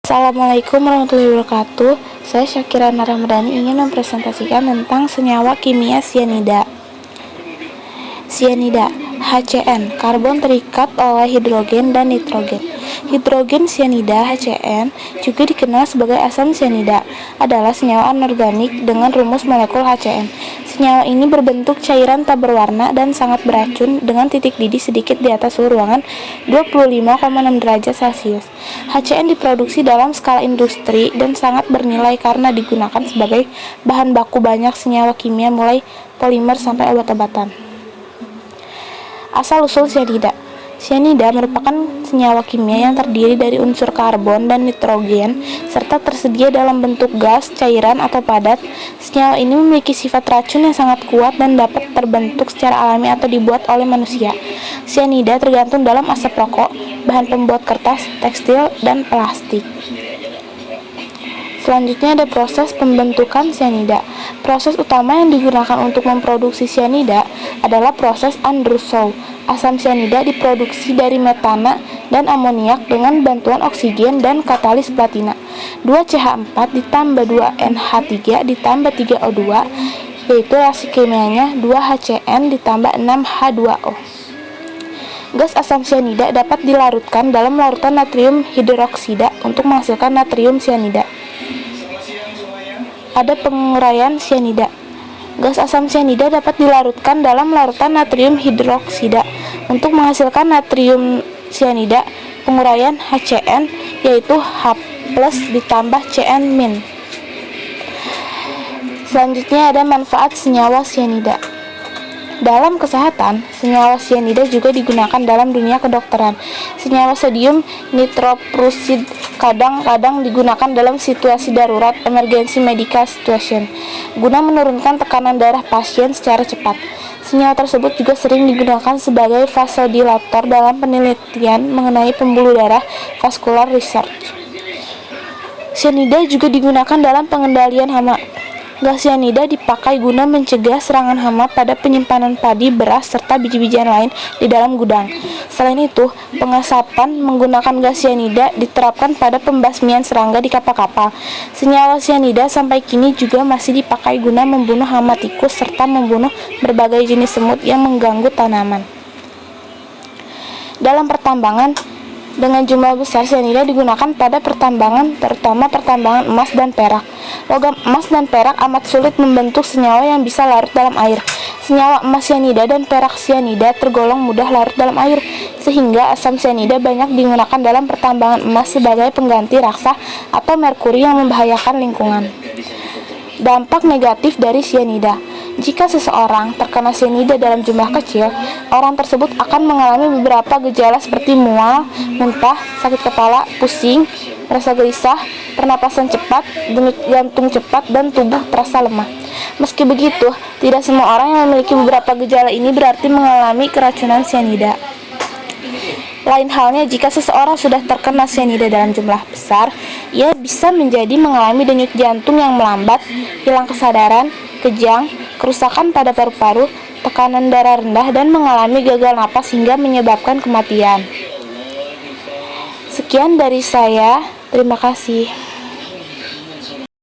Assalamualaikum warahmatullahi wabarakatuh. Saya Syakira Ramadhani ingin mempresentasikan tentang senyawa kimia sianida. Sianida, HCN, karbon terikat oleh hidrogen dan nitrogen. Hidrogen sianida HCN, juga dikenal sebagai asam sianida, adalah senyawa anorganik dengan rumus molekul HCN. Senyawa ini berbentuk cairan tak berwarna dan sangat beracun dengan titik didih sedikit di atas suhu ruangan 25,6 derajat Celcius. HCN diproduksi dalam skala industri dan sangat bernilai karena digunakan sebagai bahan baku banyak senyawa kimia mulai polimer sampai obat-obatan. Asal-usul sianida. Sianida merupakan senyawa kimia yang terdiri dari unsur karbon dan nitrogen serta tersedia dalam bentuk gas, cairan, atau padat. Senyawa ini memiliki sifat racun yang sangat kuat dan dapat terbentuk secara alami atau dibuat oleh manusia. Sianida tergantung dalam asap rokok, bahan pembuat kertas, tekstil, dan plastik. Selanjutnya ada proses pembentukan sianida. Proses utama yang digunakan untuk memproduksi sianida adalah proses Andrussow. Asam sianida diproduksi dari metana dan amoniak dengan bantuan oksigen dan katalis platina. 2CH4 ditambah 2NH3 ditambah 3O2, yaitu reaksi kimianya 2HCN ditambah 6H2O. Gas asam sianida dapat dilarutkan dalam larutan natrium hidroksida untuk menghasilkan natrium sianida. Ada penguraian sianida. Gas asam sianida dapat dilarutkan dalam larutan natrium hidroksida untuk menghasilkan natrium sianida. Penguraian HCN yaitu H+ ditambah CN-. Selanjutnya ada manfaat senyawa sianida. Dalam kesehatan, senyawa sianida juga digunakan dalam dunia kedokteran. Senyawa sodium nitroprusid kadang-kadang digunakan dalam situasi darurat emergency medical situation guna menurunkan tekanan darah pasien secara cepat. Senyawa tersebut juga sering digunakan sebagai vasodilator dalam penelitian mengenai pembuluh darah vascular research. Sianida juga digunakan dalam pengendalian hama. Gas sianida dipakai guna mencegah serangan hama pada penyimpanan padi, beras, serta biji-bijian lain di dalam gudang. Selain itu, pengasapan menggunakan gas sianida diterapkan pada pembasmian serangga di kapal-kapal. Senyawa sianida sampai kini juga masih dipakai guna membunuh hama tikus serta membunuh berbagai jenis semut yang mengganggu tanaman. Dalam pertambangan, dengan jumlah besar sianida digunakan pada pertambangan, terutama pertambangan emas dan perak. Logam emas dan perak amat sulit membentuk senyawa yang bisa larut dalam air. Senyawa emas sianida dan perak sianida tergolong mudah larut dalam air, sehingga asam sianida banyak digunakan dalam pertambangan emas sebagai pengganti raksa atau merkuri yang membahayakan lingkungan. Dampak negatif dari sianida. Jika seseorang terkena sianida dalam jumlah kecil, orang tersebut akan mengalami beberapa gejala seperti mual, muntah, sakit kepala, pusing, rasa gelisah, pernapasan cepat, denyut jantung cepat, dan tubuh terasa lemah. Meski begitu, tidak semua orang yang memiliki beberapa gejala ini berarti mengalami keracunan sianida. Lain halnya jika seseorang sudah terkena sianida dalam jumlah besar, ia bisa mengalami denyut jantung yang melambat, hilang kesadaran, kejang, kerusakan pada paru-paru, tekanan darah rendah, dan mengalami gagal napas hingga menyebabkan kematian. Sekian dari saya, terima kasih.